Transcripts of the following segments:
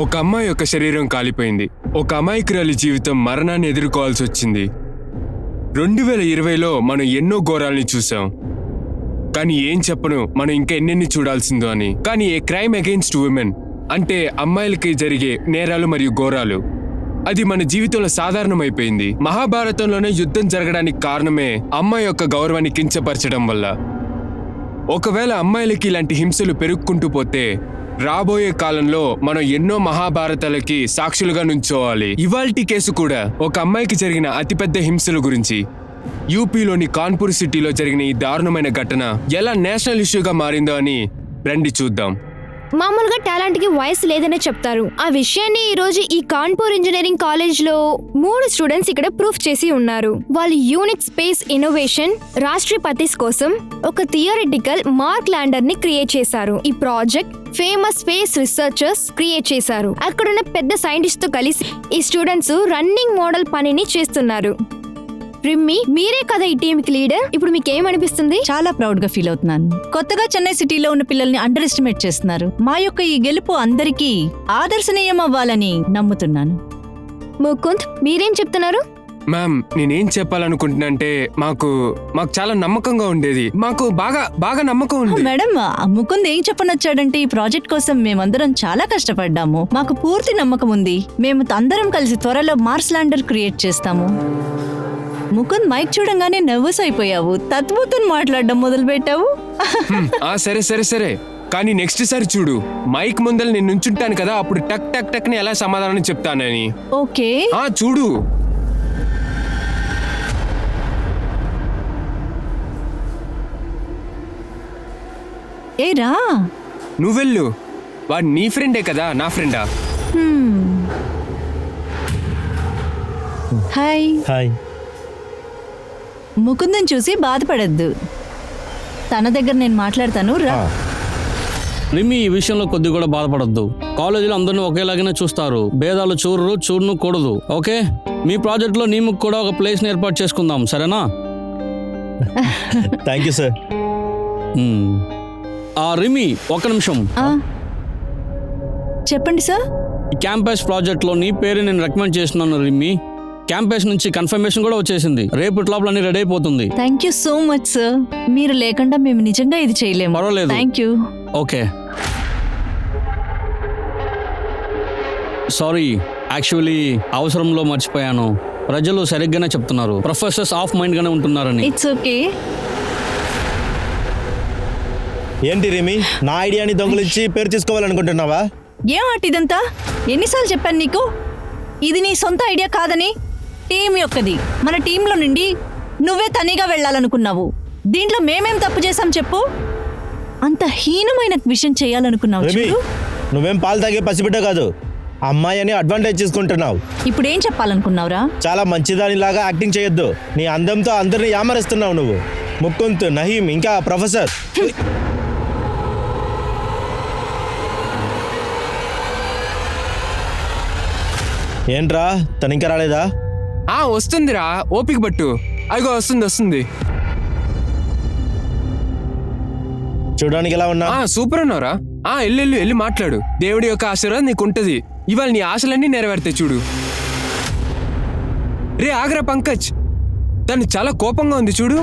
ఒక అమ్మాయి యొక్క శరీరం కాలిపోయింది. ఒక అమాయకురాలి జీవితం మరణాన్ని ఎదుర్కోవాల్సి వచ్చింది. 2020లో మనం ఎన్నో ఘోరాల్ని చూసాం. కానీ ఏం చెప్పను, మనం ఇంకా ఎన్నెన్ని చూడాల్సిందో అని. కానీ ఏ క్రైమ్ అగెయిన్స్ట్ ఉమెన్ అంటే అమ్మాయిలకి జరిగే నేరాలు మరియు ఘోరాలు, అది మన జీవితంలో సాధారణమైపోయింది. మహాభారతంలోనే యుద్ధం జరగడానికి కారణమే అమ్మాయి యొక్క గౌరవాన్ని కించపరచడం వల్ల. ఒకవేళ అమ్మాయిలకి ఇలాంటి హింసలు పెరుగుకుంటూ పోతే రాబోయే కాలంలో మనం ఎన్నో మహాభారతాలకి సాక్షులుగా నుంచోవాలి. ఇవాల్టి కేసు కూడా ఒక అమ్మాయికి జరిగిన అతిపెద్ద హింసల గురించి. యూపీలోని కాన్పూర్ సిటీలో జరిగిన ఈ దారుణమైన ఘటన ఎలా నేషనల్ ఇష్యూగా మారిందో అని రండి చూద్దాం. మామూలుగా టాలెంట్ కి వయసు లేదనే చెప్తారు. ఆ విషయాన్ని ఈ రోజు ఈ కాన్పూర్ ఇంజనీరింగ్ కాలేజ్ లో 3 స్టూడెంట్స్ ఇక్కడ ప్రూఫ్ చేసి ఉన్నారు. వాళ్ళు యూనిక్ స్పేస్ ఇన్నోవేషన్ రాష్ట్రపతిస్ కోసం ఒక థియరిటికల్ మార్క్ ల్యాండర్ ని క్రియేట్ చేశారు. ఈ project famous space researchers create చేశారు. అక్కడున్న పెద్ద సైంటిస్ట్ తో కలిసి ఈ స్టూడెంట్స్ రన్నింగ్ మోడల్ పనిని చేస్తున్నారు. రిమ్మి, మీరే కదా ఈ టీమ్ కి లీడర్. ఇప్పుడు మీకేమనిపిస్తుంది? చాలా ప్రౌడ్ గా ఫీల్ అవుతున్నాను. కొత్తగా చెన్నై సిటీలో ఉన్న పిల్లల్ని అండర్ ఎస్టిమేట్ చేస్తున్నారు. మా యొక్క ఈ గెలుపు అందరికీ ఆదర్శనీయం అవ్వాలని నమ్ముతున్నాను. ముకుంద్, మీరేం చెప్తున్నారు? మ్యామ్, నేనేం చెప్పాలనుకుంటున్నానంటే మాకు చాలా నమ్మకంగా ఉండేది. మాకు బాగా నమ్మకం ఉంది. మేడం, ముకుంద్ ఏం చెప్పనొచ్చాడంటే ఈ ప్రాజెక్ట్ కోసం మేమందరం చాలా కష్టపడ్డాము. మాకు పూర్తి నమ్మకం ఉంది. మేము అందరం కలిసి త్వరలో మార్స్ ల్యాండర్ క్రియేట్ చేస్తాము. ముకుంద్, మైక్ చూడంగానే నర్వస్ అయిపోయావు. తత్వతో మాట్లాడడం మొదలు పెట్టావు. సరే కానీ నెక్స్ట్ సారి చూడు, మైక్ ముందర నేను నుంచుంటాను కదా, అప్పుడు టక్ టక్ టక్ ని ఎలా సమాధానం చెప్తానని. ఓకే, చూడు. ఏరా, నువ్వెళ్ళు. వాడు నీ ఫ్రెండే కదా, నా ఫ్రెండా? హాయ్. హాయ్. ముకుందం చూసి బాధపడద్దు. తన దగ్గర నేను మాట్లాడతాను. రా. రిమ్మి, ఈ విషయంలో కొద్ది కూడా బాధపడద్దు. కాలేజీలో అందరినీ ఒకేలాగానే చూస్తారు. భేదాలు చూడను కూడదు. ఓకే, మీ ప్రాజెక్ట్లో నీకు కూడా ఒక ప్లేస్ని ఏర్పాటు చేసుకుందాం, సరేనా? Thank you sir. రిమ్మి, ఒక్క నిమిషం. చెప్పండి సార్. ఈ క్యాంపస్ ప్రాజెక్ట్లో నీ పేరు నేను రికమెండ్ చేస్తున్నాను రిమ్మి. క్యాంపస్ నుంచి కన్ఫర్మేషన్ కూడా వచ్చేసింది. రేపు లోపల అన్ని రెడీ అయిపోతుంది. Thank you so much sir. మీరు లేకుండా మేము నిజంగా ఇది చేయలేము. పర్వాలేదు. Thank you. Okay. Sorry, actually అవసరంలో మర్చిపోయాను. ప్రజలు సరిగ్గానే చెప్తున్నారు, ప్రొఫెసర్స్ ఆఫ్ మైండ్ గానే ఉంటున్నారని. It's okay. ఏంటి రిమి, నా ఐడియాని దొంగలించి పేరు తీసుకోవాలనుకుంటున్నావా? ఏం ఆట ఇదంతా? ఎన్నిసార్లు చెప్పాను నీకు ఇది నీ సొంత ఐడియా కాదని? టీం యొక్కది. మన టీంలో నుండి నువ్వే తనిగా వెళ్ళాలనుకున్నావు. దీంట్లో మేమేం తప్పు చేశాం చెప్పు? అంత హీనమైన విషయం చేయాలనుకున్నావు. నువ్వేం పాలు తాగే పసిబిడ్డ కాదు, అమ్మాయి అని అడ్వాంటేజ్ తీసుకుంటున్నావు. ఇప్పుడు ఏం చెప్పాలనుకున్నావురా? చాలా మంచిదానిలాగా యాక్టింగ్ చేయొద్దు. నీ అందంతో అందరినీ యామరిస్తున్నావు నువ్వు. ముకుంద్, నహీం, ఇంకా ప్రొఫెసర్. ఏంట్రా, తను ఇంకా రాలేదా? వస్తుందిరా, ఓపిక పట్టు. అయ్యో వస్తుంది. చూడడానికి ఎలా ఉన్నా? సూపర్ ఉన్నారా? వెళ్ళి మాట్లాడు. దేవుడి యొక్క ఆశీర్వాదం నీకుంటది. ఇవాళ నీ ఆశలన్నీ నెరవేరుతాయి చూడు. రే ఆగ్రా పంకజ్, తను చాలా కోపంగా ఉంది చూడు.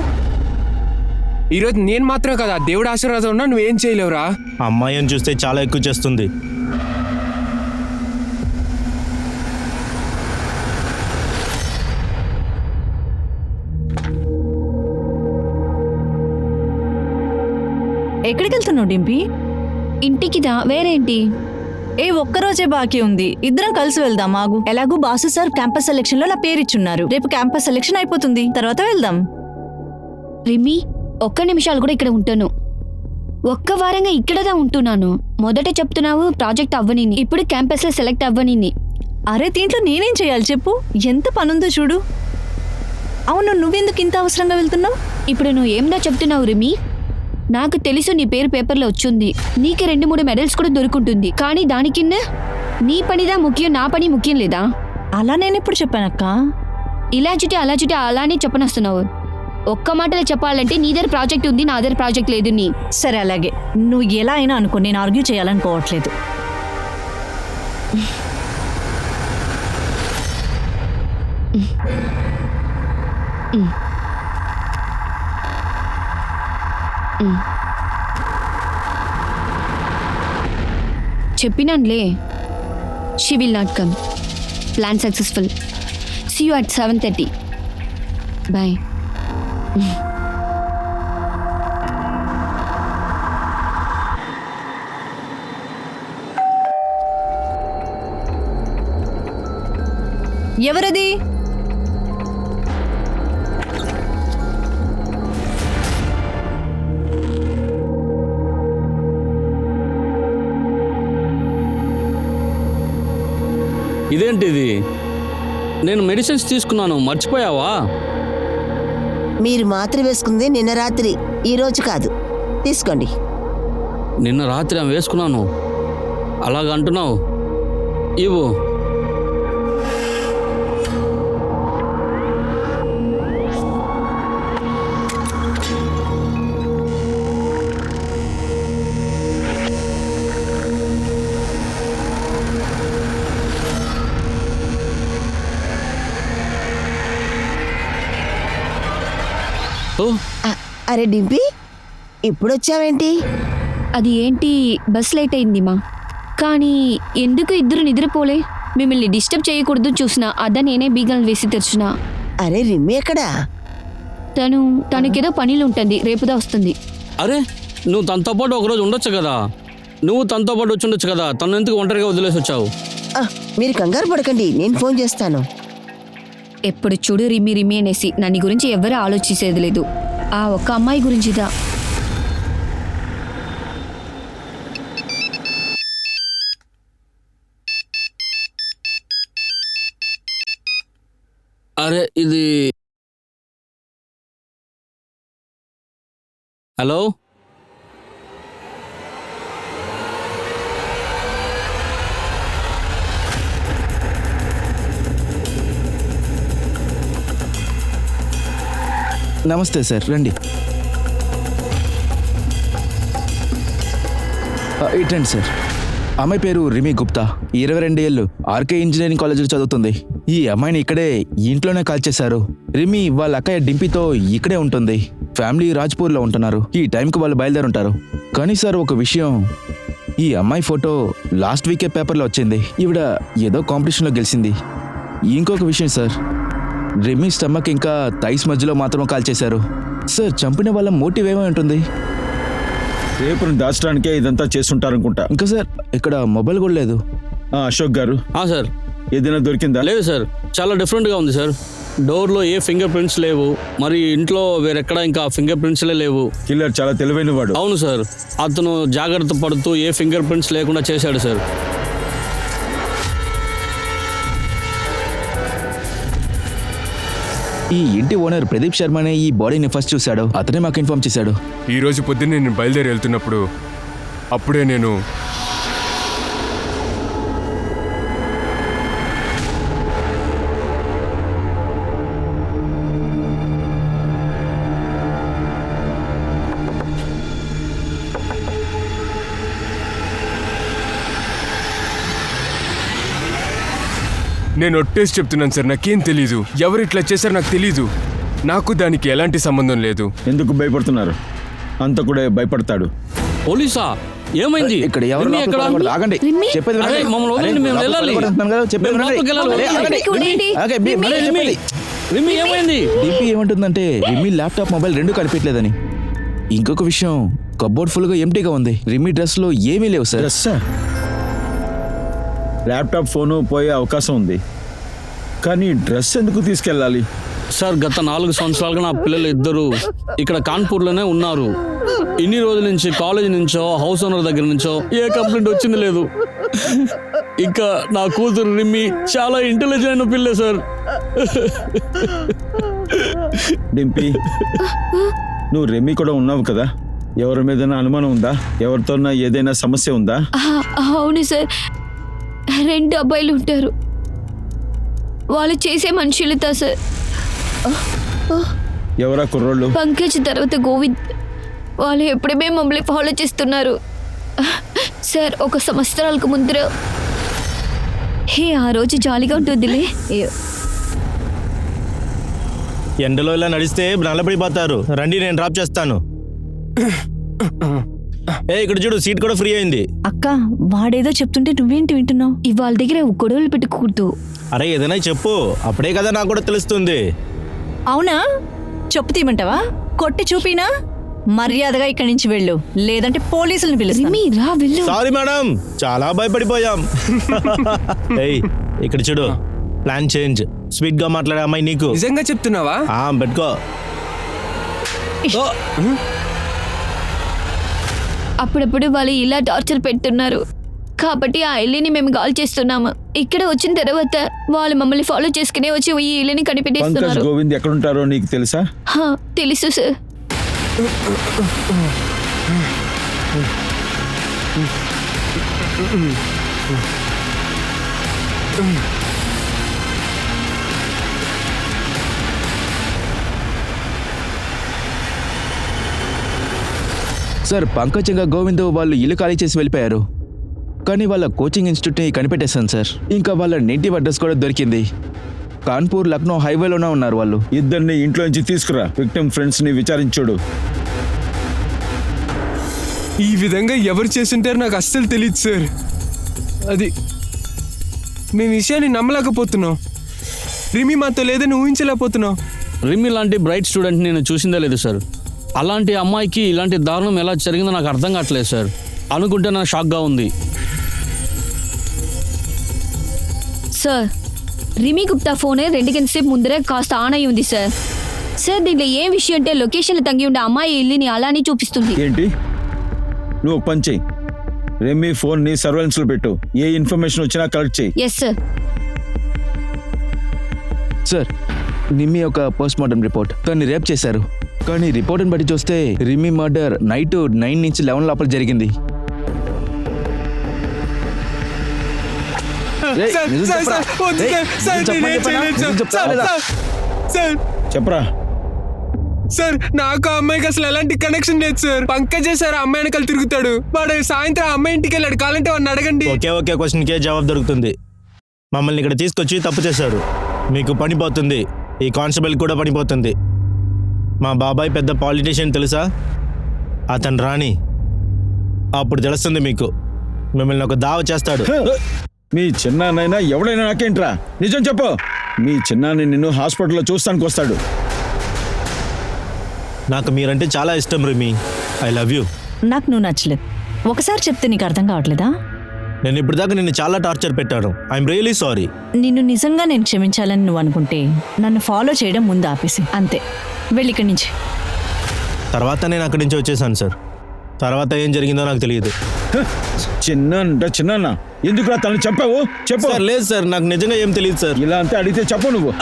ఈరోజు నేను మాత్రమే కదా దేవుడి ఆశీర్వాదం ఉన్నా, నువ్వేం చేయలేవురా. అమ్మాయిని చూస్తే చాలా ఎక్కువ చేస్తుంది. ఎక్కడికి వెళ్తున్నావు డింపి? ఇంటికిదా, వేరేంటి? ఒక్కరోజే బాకీ ఉంది. ఇద్దరం కలిసి వెళ్దాం. ఆగు. ఎలాగూ బాసు సార్ క్యాంపస్ సెలెక్షన్ లో నా పేరు ఇచ్చున్నారు. రేపు క్యాంపస్ సెలెక్షన్ అయిపోతుంది, తర్వాత వెళ్దాం. రిమ్మి, ఒక్క నిమిషాలు కూడా ఇక్కడ ఉంటాను. ఒక్క వారంగా ఇక్కడదా ఉంటున్నాను. మొదట చెప్తున్నావు ప్రాజెక్ట్ అవ్వని, ఇప్పుడు క్యాంపస్ లో సెలెక్ట్ అవ్వని. అరే, దీంట్లో నేనేం చేయాలి చెప్పు? ఎంత పనుందో చూడు. అవును, నువ్వెందుకు ఇంత అవసరంగా వెళ్తున్నావు? ఇప్పుడు నువ్వు ఏందా చెప్తున్నావు రిమ్మి? నాకు తెలుసు నీ పేరు పేపర్లో వచ్చింది, నీకు 2-3 మెడల్స్ కూడా దొరుకుంటుంది. కానీ దానికి నీ పనిదా ముఖ్యం, నా పని ముఖ్యం లేదా? అలా నేనెప్పుడు చెప్పానక్క? ఇలా చుట్టి అలా చుట్టి అలానే చెప్పనొస్తున్నావు. ఒక్క మాటలో చెప్పాలంటే నీ దగ్గర ప్రాజెక్ట్ ఉంది, నా దగ్గర ప్రాజెక్ట్ లేదు. సరే, అలాగే. నువ్వు ఎలా అయినా అనుకో, నేను ఆర్గ్యూ చేయాలనుకోవట్లేదు. చెప్పినానులే, she will not come. Plan successful. See you at 7:30. Bye. ఎవరది? ఇదేంటిది? నేను మెడిసిన్స్ తీసుకున్నాను, మర్చిపోయావా? మీరు మాత్ర వేసుకుంది నిన్న రాత్రి, ఈ రోజు కాదు. తీసుకోండి. నిన్న రాత్రి ఆమె వేసుకున్నాను. అలాగ అంటున్నావు. ఇవ్వు. ఓ, అరే డింపి, ఇప్పుడు వచ్చావేంటి? అది ఏంటి, బస్ లేట్ అయింది మా. కానీ ఎందుకు ఇద్దరు నిద్రపోలే? మిమ్మల్ని డిస్టర్బ్ చేయకూడదు చూసినా, అదా నేనే బీగలు వేసి తెరిచిన. అరే రిమ్మి ఎక్కడా? తనకేదో పనిలో ఉంటుంది, రేపుదా వస్తుంది. అరే నువ్వు తనతో పాటు ఒకరోజు ఉండొచ్చు కదా. నువ్వు తనతో పాటు వచ్చి ఉండొచ్చు కదా. తను ఎందుకు ఒంటరిగా వదిలేసి వచ్చావు? మీరు కంగారు పడకండి, నేను ఫోన్ చేస్తాను. ఎప్పుడు చూడు రిమ్మి రిమ్మి అనేసి నన్ను గురించి ఎవరు ఆలోచించేది లేదు. ఆ ఒక్క అమ్మాయి గురించిదా. అరే ఇది హలో, నమస్తే సార్, రండి. ఇటండి సార్. అమ్మాయి పేరు రిమి గుప్తా, 22 ఏళ్ళు, ఆర్కే ఇంజనీరింగ్ కాలేజీలో చదువుతుంది. ఈ అమ్మాయిని ఇక్కడే ఇంట్లోనే కాల్ చేశారు. రిమి వాళ్ళ అక్కయ్య డింపితో ఇక్కడే ఉంటుంది. ఫ్యామిలీ రాజ్పూర్లో ఉంటున్నారు. ఈ టైంకి వాళ్ళు బయలుదేరుంటారు. కానీ సార్ ఒక విషయం, ఈ అమ్మాయి ఫోటో లాస్ట్ వీకే పేపర్లో వచ్చింది. ఈవిడ ఏదో కాంపిటీషన్లో గెలిచింది. ఇంకొక విషయం సార్, రిమి స్టమక్ ఇంకా థైస్ మధ్యలో మాత్రం కాల్ చేశారు. సార్ చంపిన వాళ్ళ మోటివ్ ఏమై ఉంటుంది? రేపుని దాచడానికే ఇదంతా చేస్తుంటారనుకుంటా. ఇంకా సార్ ఇక్కడ మొబైల్ కూడా లేదు. అశోక్ గారు, సార్ ఏదైనా దొరికిందా? లేదు సార్, చాలా డిఫరెంట్గా ఉంది సార్. డోర్లో ఏ ఫింగర్ ప్రింట్స్ లేవు, మరి ఇంట్లో వేరెక్కడ ఇంకా ఫింగర్ ప్రింట్స్లే లేవు. కిల్లర్ చాలా తెలివైన వాడు. అవును సార్, అతను జాగ్రత్త పడుతూ ఏ ఫింగర్ ప్రింట్స్ లేకుండా చేశాడు సార్. ఈ ఇంటి ఓనర్ ప్రదీప్ శర్మనే ఈ బాడీని ఫస్ట్ చూశాడు. అతనే మాకు ఇన్ఫార్మ్ చేశాడు. ఈ రోజు పొద్దున్నే నేను బయలుదేరి వెళ్తున్నప్పుడు అప్పుడే నేను ఒట్టేసి చెప్తున్నాను సార్, నాకేం తెలీదు. ఎవరు ఇట్లా చేశారు నాకు తెలీదు. నాకు దానికి ఎలాంటి సంబంధం లేదు. ఎందుకు భయపడుతున్నారు? అంత కూడా భయపడతాడు. పోలీసా? ఏమైంది? ఇక్కడ ఎవరు రిమి లోపలికి ఎక్కడ? రాకూడదు. ఆగండి. చెప్పేది అరే, వినండి. మమ్మల్ని వదిలేండి, మేము లోపలికి వెళ్ళాలి. రాకూడదు అంటున్నాను కదా, చెప్పేది మేము వినండి. లోపలికి వెళ్ళాలి. అరే, ఆగండి. ఆగే, అరే, చెప్పేది. రిమి ఏమైంది? డిపి ఏమంటుందంటే రిమి ల్యాప్టాప్ మొబైల్ రెండు కనిపించలేదని. ఇంకొక విషయం, కబోర్డ్ ఫుల్గా ఎంటీగా ఉంది. రిమి డ్రెస్లో ఏమీ లేవు సార్. డ్రెస్, ల్యాప్టాప్, ఫోను పోయే అవకాశం ఉంది. కానీ డ్రెస్ ఎందుకు తీసుకెళ్ళాలి? సార్ గత 4 సంవత్సరాలుగా నా పిల్లలు ఇద్దరు ఇక్కడ కాన్పూర్లోనే ఉన్నారు. ఇన్ని రోజుల నుంచి కాలేజ్ నుంచో హౌస్ ఓనర్ దగ్గర నుంచో ఏ కంప్లైంట్ వచ్చింది లేదు. ఇంకా నా కూతురు రిమ్మి చాలా ఇంటెలిజెంట్ అయిన పిల్లే సార్. డింపి, నువ్వు రెమ్మి కూడా ఉన్నావు కదా, ఎవరి మీద అనుమానం ఉందా? ఎవరితోన్నా ఏదైనా సమస్య ఉందా? అవును సార్, 2 అబ్బాయిలు ఉంటారు. వాళ్ళు చేసే మనుషులతో సార్. ఎవరా కుర్రోళ్ళు? పంకజ్ తర్వాత గోవింద్. వాళ్ళు ఎప్పుడమే మమ్మల్ని ఫాలో చేస్తున్నారు సార్. 1 సంవత్సరాలకు ముందర హే ఆ రోజు జాలీగా ఉంటుందిలే. ఎండలో ఇలా నడిస్తే నల్లబడిపోతారు. రండి, నేను డ్రాప్ చేస్తాను. ఇక్కడ చూడు, సీట్ కూడా ఫ్రీ అయింది. అక్క వాడేదో చెప్తుంటే నువ్వేంటి వింటున్నావు? ఇవాళ దగ్గర గొడవలు పెట్టుకోకూడదు. అరే ఏదైనా చెప్పు, అప్పుడే కదా నాకు కూడా తెలుస్తుంది. అవునా, చెప్పు తీయమంటావా? కొట్టి చూపినా? మర్యాదగా ఇక్కడి నుంచి వెళ్ళు, లేదంటే పోలీసులను పిలుస్తాను. రిమి రా వెళ్ళు. సారీ మేడం, చాలా భయపడిపోయాం. ఏయ్ ఇక్కడ చూడు, ప్లాన్ చేంజ్. స్వీట్ గా మాట్లాడే అమ్మాయి నీకు. నిజంగా చెప్తున్నావా? పెట్టుకో. అప్పుడప్పుడు వాళ్ళు ఇలా టార్చర్ పెడుతున్నారు కాబట్టి ఆ ఇల్లుని మేము కాల్ చేస్తున్నాము. ఇక్కడ వచ్చిన తర్వాత వాళ్ళు మమ్మల్ని ఫాలో చేసుకునే వచ్చి ఈ ఇల్లుని పంకజ్ కనిపెట్టేస్తున్నారు. గోవింద్ ఎక్కడుంటారో నీకు తెలుసా? తెలుసు సార్. సార్ పంకజ్ ఇంకా గోవింద్ వాళ్ళు ఇల్లు ఖాళీ చేసి వెళ్ళిపోయారు. కానీ వాళ్ళ కోచింగ్ ఇన్స్టిట్యూట్ని కనిపెట్టేశాను సార్. ఇంకా వాళ్ళ నేటివ్ అడ్రస్ కూడా దొరికింది. కాన్పూర్ లక్నో హైవేలోనే ఉన్నారు వాళ్ళు. ఇద్దరిని ఇంట్లో నుంచి తీసుకురా, విక్టిమ్ ఫ్రెండ్స్ ని విచారించుడు. ఈ విధంగా ఎవరు చేస్తుంటారో నాకు అస్సలు తెలియదు సార్. అది మేము విషయాన్ని నమ్మలేకపోతున్నాం. రిమి మాతో లేదని ఊహించలేకపోతున్నాం. రిమి లాంటి బ్రైట్ స్టూడెంట్ నేను చూసిందే లేదు సార్. అలాంటి అమ్మాయికి ఇలాంటి దారుణం ఎలా జరిగిందో నాకు అర్థం కావట్లేదు సార్. అనుకుంటే నాకు షాక్గా ఉంది. సార్ రిమి గుప్తా ఫోన్ 2 గంటల సేపు ముందరే కాస్త ఆన్ అయి ఉంది సార్. సార్ దీంట్లో ఏం విషయం అంటే లొకేషన్లో తగ్గి ఉండే అమ్మాయి ఇల్లుని అలానే చూపిస్తుంది. ఏంటి? నువ్వు పని చెయ్యి, రెమ్మీ ఫోన్ ని సర్వేలెన్స్ లో పెట్టు. ఏ ఇన్ఫర్మేషన్ వచ్చినా కలెక్ట్ చెయ్యి. Yes sir. సార్ నిమ్మి ఒక పోస్ట్ మార్టం రిపోర్ట్. తన్ని రేప్ చేశారు. కానీ రిపోర్ట్ని బట్టి చూస్తే రిమ్మి మర్డర్ నైట్ 9 నుంచి 11 లోపల జరిగింది. చెప్పరా. సార్ నాకు ఆ అమ్మాయికి అసలు ఎలాంటి కనెక్షన్ లేదు సార్. పంకజ్ సార్ అమ్మాయి వెనకాల తిరుగుతాడు. వాడు సాయంత్రం అమ్మాయి ఇంటికి వెళ్ళాడు. కావాలంటే వాడిని అడగండి. ఒకే క్వశ్చన్కే జవాబు దొరుకుతుంది. మమ్మల్ని ఇక్కడ తీసుకొచ్చి తప్పు చేశారు. మీకు పనిపోతుంది, ఈ కానిస్టేబుల్ కూడా పనిపోతుంది. మా బాబాయ్ పెద్ద పాలిటీషియన్ తెలుసా? అతను రాని అప్పుడు తెలుస్తుంది మీకు. మిమ్మల్ని ఒక దావ చేస్తాడు. మీ చిన్నాన్నైనా ఎవడైనా నాకేంట్రా? నిజం చెప్పు. మీ చిన్నాన్ని నిన్ను హాస్పిటల్లో చూస్తానికి వస్తాడు. నాకు మీరంటే చాలా ఇష్టం రిమి. I love you. నాకు నువ్వు నచ్చలేదు. ఒకసారి చెప్తే నీకు అర్థం కావట్లేదా? నేను ఇప్పుడు దాకా నిన్ను చాలా టార్చర్ పెట్టాను. I'm really sorry. నిన్ను నిజంగా నేను క్షమించాలని నువ్వు అనుకుంటే నన్ను ఫాలో చేయడం ముందు ఆపేసి అంతే. వెళ్ళి ఇక్కడి నుంచి. తర్వాత నేను అక్కడి నుంచి వచ్చేసాను సార్. తర్వాత ఏం జరిగిందో నాకు తెలియదు. చిన్న ఎందుకురా తను చెప్పావు? చెప్పు. సార్ లేదు సార్, నాకు నిజంగా ఏం తెలియదు సార్. ఇలా అంతే అడిగితే చెప్పు నువ్వు.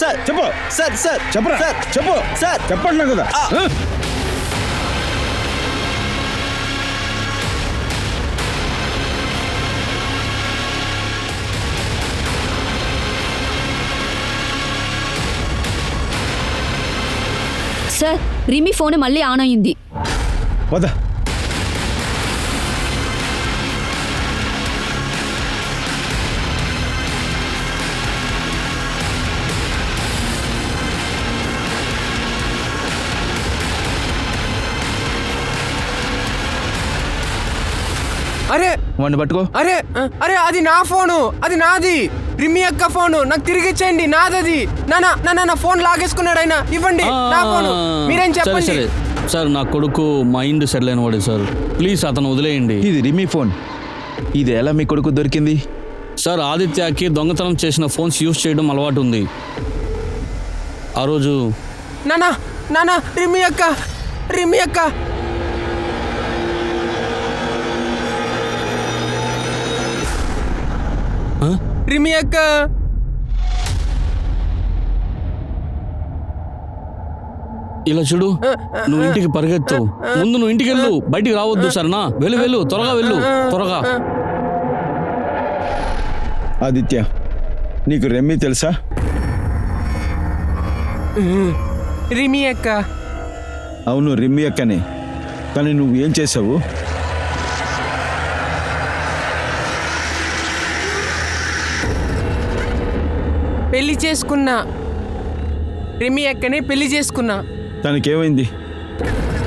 సార్ చెప్పు. సార్ చెప్పరా. చెప్పు. చెప్పట్లే కదా. సార్ రిమి ఫోన్ మళ్ళీ ఆన్ అయింది. వద. అరే వాడిని పట్టుకో. అరే అరే అది నా ఫోను, అది నాది. రిమి అక్క ఫోను నాకు తిరిగి ఇచ్చేయండి. నాదది. నా ఫోన్ లాగేసుకున్నాడు ఆయన. ఇవ్వండి నా ఫోను. మీరేం చెప్పండి. సరే సార్, నా కొడుకు మైండ్ సెటిల్ అయిన వాడే సార్. ప్లీజ్ అతను వదిలేయండి. ఇది రిమ్మి ఫోన్. ఇది ఎలా మీ కొడుకు దొరికింది? సార్ ఆదిత్యకి దొంగతనం చేసిన ఫోన్స్ యూజ్ చేయడం అలవాటు ఉంది. ఆ రోజు నానా రిమి అక్క రిమి అక్క ఇలా చూడు, నువ్వు ఇంటికి పరిగెత్తు. ముందు నువ్వు ఇంటికి వెళ్ళు, బయటికి రావద్దు సరేనా? వెళ్ళు త్వరగా వెళ్ళు, త్వరగా. ఆదిత్య, నీకు రెమ్మీ తెలుసా? రిమి అక్క. అవును, రిమ్మి అక్కనే. కానీ నువ్వు ఏం చేసావు? పెళ్లి చేసుకున్నా. రిమి అక్కనే పెళ్లి చేసుకున్నా. తనకేమైంది?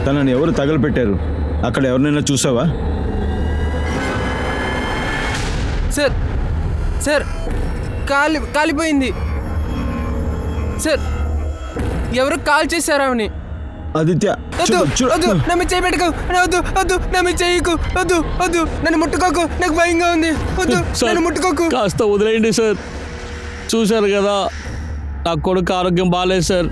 తనని ఎవరు తగలపెట్టారు? అక్కడ ఎవరినైనా చూసావా? సార్ సార్ కాలిపోయింది సార్. ఎవరు కాల్ చేశారు ఆమెని? ఆదిత్య వద్దు వద్దు, నన్ను చేయి పెట్టుకో. వద్దు వద్దు, నన్ను చేయకు. వద్దు వద్దు, నన్ను ముట్టుకోకు, నాకు భయంగా ఉంది. వద్దు, సార్, నన్ను ముట్టుకోకు. కాస్త వదిలేయండి సార్. చూశారు కదా, నా కొడుకు ఆరోగ్యం బాగాలేదు సార్.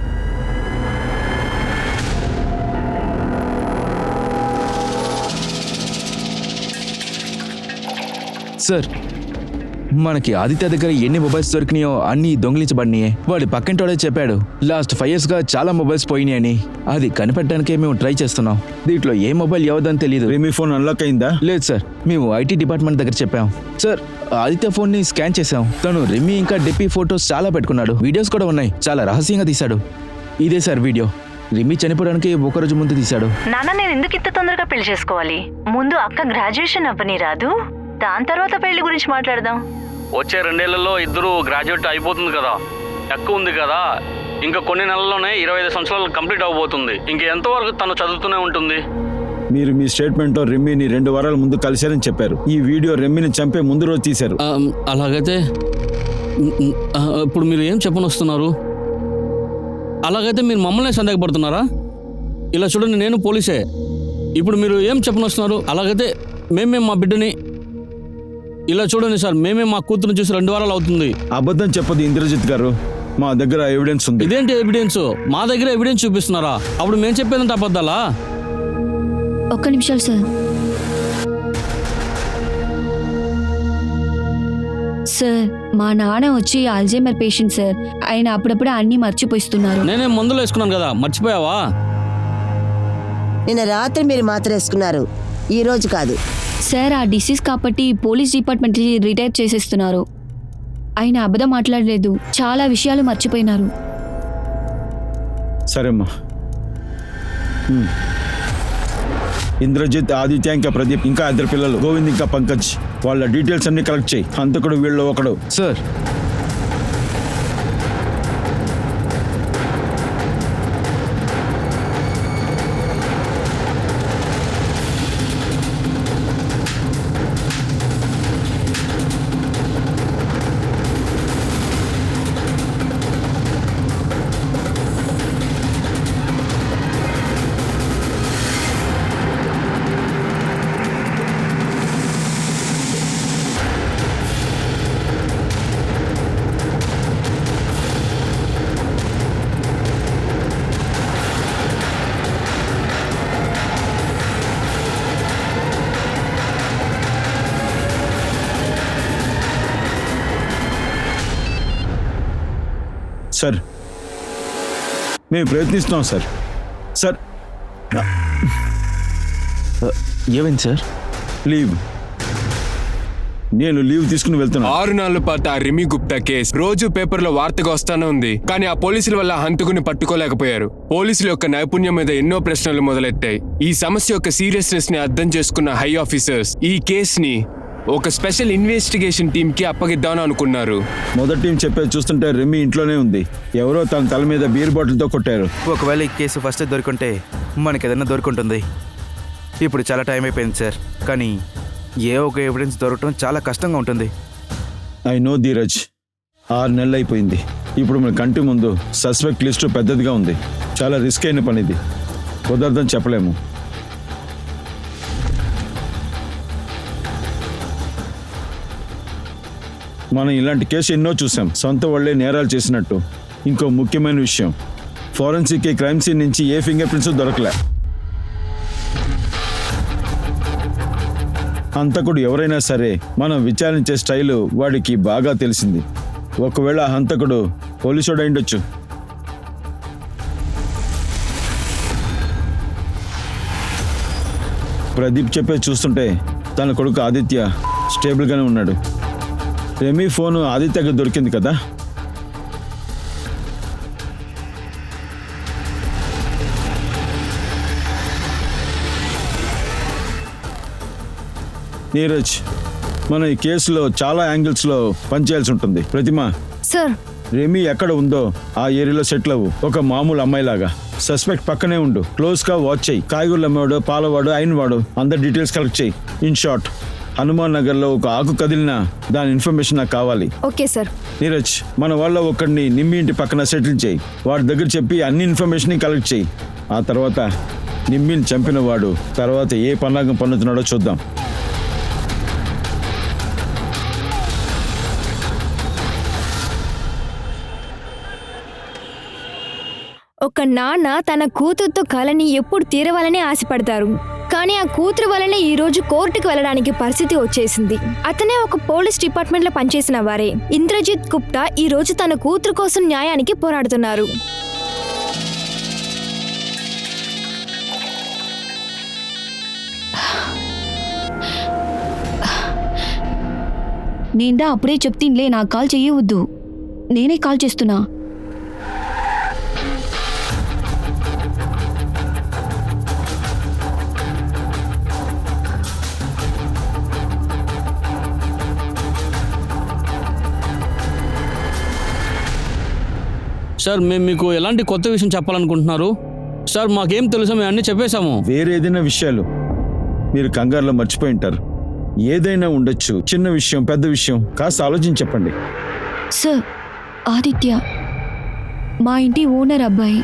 సార్, మనకి ఆదిత్య దగ్గర ఎన్ని మొబైల్స్ దొరికినాయో అన్ని దొంగిలించబడినాయే. వాడి పక్కింటోడే చెప్పాడు లాస్ట్ 5 years గా చాలా మొబైల్స్ పోయినాయని. అది కనిపెట్టడానికే మేము ట్రై చేస్తున్నాం. దీంట్లో ఏ మొబైల్ ఎవరిదని తెలియదు. రిమి ఫోన్ అన్లాక్ అయిందా? లేదు సార్, మేము ఐటీ డిపార్ట్మెంట్ దగ్గర చెప్పాం. సార్, ఆదిత్య ఫోన్ ని స్కాన్ చేసాం. తను రిమి ఇంకా డిప్పి ఫోటోస్ చాలా పెట్టుకున్నాడు. వీడియోస్ కూడా ఉన్నాయి. చాలా రహస్యంగా తీశాడు. ఇదే సార్ వీడియో. రిమి చనిపోవడానికి ఒక రోజు ముందు తీశాడు. నాన్న, నేను ఎందుకు ఇంత తొందరగా పెళ్లి చేసుకోవాలి? ముందు అక్క గ్రాడ్యుయేషన్ అవ్వని రాదు, దాని తర్వాత పెళ్లి గురించి మాట్లాడదాం. వచ్చే 2 ఏళ్లలో ఇద్దరు గ్రాడ్యుయేట్ అయిపోతుంది కదా, ఎక్కువ ఉంది కదా. ఇంకా కొన్ని నెలల్లోనే 25 సంవత్సరాలు కంప్లీట్ అవబోతుంది. ఇంకెంతవరకు తను చదువుతూనే ఉంటుంది. మీరు మీ స్టేట్మెంట్లో రెమ్మిని 2 వారాల ముందు కలిశారని చెప్పారు. ఈ వీడియో రెమ్మిని చంపే ముందు రోజు తీశారు. అలాగైతే ఇప్పుడు మీరు ఏం చెప్పనొస్తున్నారు? అలాగైతే మీరు మమ్మల్ని సందేహపడుతున్నారా? ఇలా చూడండి, నేను పోలీసే. ఇప్పుడు మీరు ఏం చెప్పనొస్తున్నారు? అలాగైతే మేమే మా బిడ్డని, ఇలా చూడండి సార్, మేమే మా కూతురుని చూసి 2 వారాలు అవుతుంది. అబద్ధం చెప్పదు ఇంద్రజిత్ గారు, మా దగ్గర ఎవిడెన్స్ ఉంది. ఇదేంటి ఎవిడెన్స్? మా దగ్గర ఎవిడెన్స్ చూపిస్తున్నారా? అప్పుడు మేము చెప్పేదంటే అబద్ధాలా? ఒక్క నిమిషాలు సార్. సార్, మా నాన్న వచ్చి అల్జైమర్ పేషెంట్ సార్. ఆయన అప్పుడప్పుడు అన్నీ మర్చిపోయిస్తున్నారు. నేనే మందులు వేసుకున్నాను కదా, మర్చిపోయావా? నిన్న రాత్రి మీరు మాత్ర వేసుకున్నారు, ఈ రోజు కాదు. సార్, ఆ డిసీజ్ కాబట్టి పోలీస్ డిపార్ట్మెంట్ రిటైర్ చేసేస్తున్నారు. ఆయన అబద్ధం మాట్లాడలేదు, చాలా విషయాలు మర్చిపోయినారు. సరేమ్మా. ఇంద్రజిత్, ఆదిత్య ఇంకా ప్రదీప్, ఇంకా 2 పిల్లలు గోవింద్ ఇంకా పంకజ్, వాళ్ళ డీటెయిల్స్ అన్ని కలెక్ట్ చేయి. హంతకుడు వీళ్ళు ఒకడు. సార్, సార్, మేము ప్రయత్నిస్తున్నాం సార్. సార్, ఏమైంది సార్? లీవ్. నేను లీవ్ తీసుకుని వెళ్తున్నా. 6 నెలల పాటు ఆ రిమి గుప్తా కేసు రోజు పేపర్లో వార్తగా వస్తానే ఉంది. కానీ ఆ పోలీసుల వల్ల హంతకుని పట్టుకోలేకపోయారు. పోలీసుల యొక్క నైపుణ్యం మీద ఎన్నో ప్రశ్నలు మొదలెట్టాయి. ఈ సమస్య యొక్క సీరియస్నెస్ ని అర్థం చేసుకున్న హై ఆఫీసర్స్ ఈ కేసుని ఒక స్పెషల్ ఇన్వెస్టిగేషన్ టీమ్ కి అప్పగిద్దామని అనుకున్నారు. మొదటి టీం చెప్పేది చూస్తుంటే రెమ్మి ఇంట్లోనే ఉంది. ఎవరో తన తల మీద బీర్ బాటిల్తో కొట్టారు. ఒకవేళ ఈ కేసు ఫస్ట్ దొరికింటే మనకి ఏదైనా దొరుకుంటుంది. ఇప్పుడు చాలా టైం అయిపోయింది సార్, కానీ ఏ ఒక ఎవిడెన్స్ దొరకడం చాలా కష్టంగా ఉంటుంది. ఐ నో ధీరజ్, 6 నెలలు అయిపోయింది. ఇప్పుడు మన కంటి ముందు సస్పెక్ట్ లిస్టు పెద్దదిగా ఉంది. చాలా రిస్క్ అయిన పని ఇది, కుదరదని చెప్పలేము. మనం ఇలాంటి కేసు ఎన్నో చూసాం, సొంత వాళ్ళే నేరాలు చేసినట్టు. ఇంకో ముఖ్యమైన విషయం, ఫోరెన్సిక్ క్రైమ్ సీన్ నుంచి ఏ ఫింగర్ ప్రింట్స్ దొరకలే. హంతకుడు ఎవరైనా సరే మనం విచారించే స్టైలు వాడికి బాగా తెలిసింది. ఒకవేళ హంతకుడు పోలీసుడు అయిండొచ్చు. ప్రదీప్ చెప్పే చూస్తుంటే తన కొడుకు ఆదిత్య స్టేబుల్గానే ఉన్నాడు. రెమీ ఫోను ఆదిత్యకి దొరికింది కదా. నీరజ్, మనం ఈ కేసులో చాలా యాంగిల్స్లో పనిచేయాల్సి ఉంటుంది. ప్రతిమ, సార్, రెమీ ఎక్కడ ఉందో ఆ ఏరియాలో సెటిల్ అవ్వు. ఒక మామూలు అమ్మాయిలాగా సస్పెక్ట్ పక్కనే ఉండు. క్లోజ్గా వాచ్ చేయి. కాయగూరలు అమ్మేవాడు, పాలవాడు, అయినవాడు అందరి డీటెయిల్స్ కలెక్ట్ చేయి. ఇన్ షార్ట్, హనుమాన్ నగర్లో ఒక ఆకు కదిలినా దాని ఇన్ఫర్మేషన్ నాకు కావాలి. Okay sir. నీరజ్, మన వాళ్ళ ఒకడిని నిమ్మి ఇంటి పక్కన సెటిల్ చేయి. వాడి దగ్గర చెప్పి అన్ని ఇన్ఫర్మేషన్ కలెక్ట్ చేయి. ఆ తర్వాత నిమ్మిని చంపిన వాడు తర్వాత ఏ పన్నాగం పన్నుతున్నాడో చూద్దాం. ఒక నాన్న తన కూతురుతో కలని ఎప్పుడు తీరవాలని ఆశపడతారు. కానీ ఆ కూతురు వల్లనే ఈ రోజు కోర్టుకు వెళ్ళడానికి పరిస్థితి వచ్చేసింది. అతనే ఒక పోలీస్ డిపార్ట్మెంట్ లో పనిచేసిన వారే. ఇంద్రజిత్ గుప్తా ఈ రోజు తన కూతురు కోసం న్యాయానికి పోరాడుతున్నారు. నేందా అప్పుడే చెప్తిన్లే, నాకు కాల్ చెయ్యవద్దు, నేనే కాల్ చేస్తున్నా. సార్, మేము మీకు ఎలాంటి కొత్త విషయం చెప్పాలనుకుంటున్నారు? సార్, మాకేం తెలుసో మేము అన్నీ చెప్పేశాము. వేరే ఏదైనా విషయాలు మీరు కంగారులో మర్చిపోయి ఉంటారు. ఏదైనా ఉండొచ్చు, చిన్న విషయం, పెద్ద విషయం, కాస్త ఆలోచించి చెప్పండి. సార్, ఆదిత్య మా ఇంటి ఓనర్ అబ్బాయి.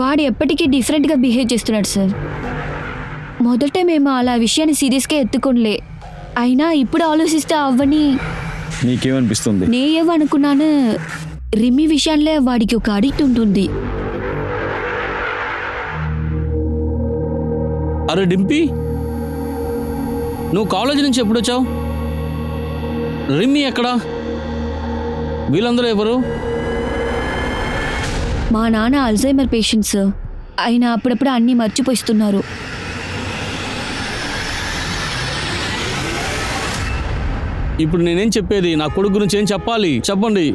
వాడు ఎప్పటికీ డిఫరెంట్గా బిహేవ్ చేస్తున్నాడు సార్. మొదట మేము అలా విషయాన్ని సీరియస్గా ఎత్తుకోలే, అయినా ఇప్పుడు ఆలోచిస్తే అవ్వని. నీకేమనిపిస్తుంది? నేనేమనుకున్నాను, రిమి విషయంలో వాడికి ఒక అడిక్ట్ ఉంటుంది. అరే డింపీ, నువ్వు కాలేజీ నుంచి ఎప్పుడు వచ్చావు? రిమ్మి ఎక్కడా? వీళ్ళందరూ ఎవరు? మా నాన్న అల్జైమర్ పేషెంట్ సార్. ఆయన అప్పుడప్పుడు అన్నీ మర్చిపోయిస్తున్నారు. ఇప్పుడు నేనేం చెప్పేది? నా కొడుకు గురించి ఏం చెప్పాలి? చెప్పండి.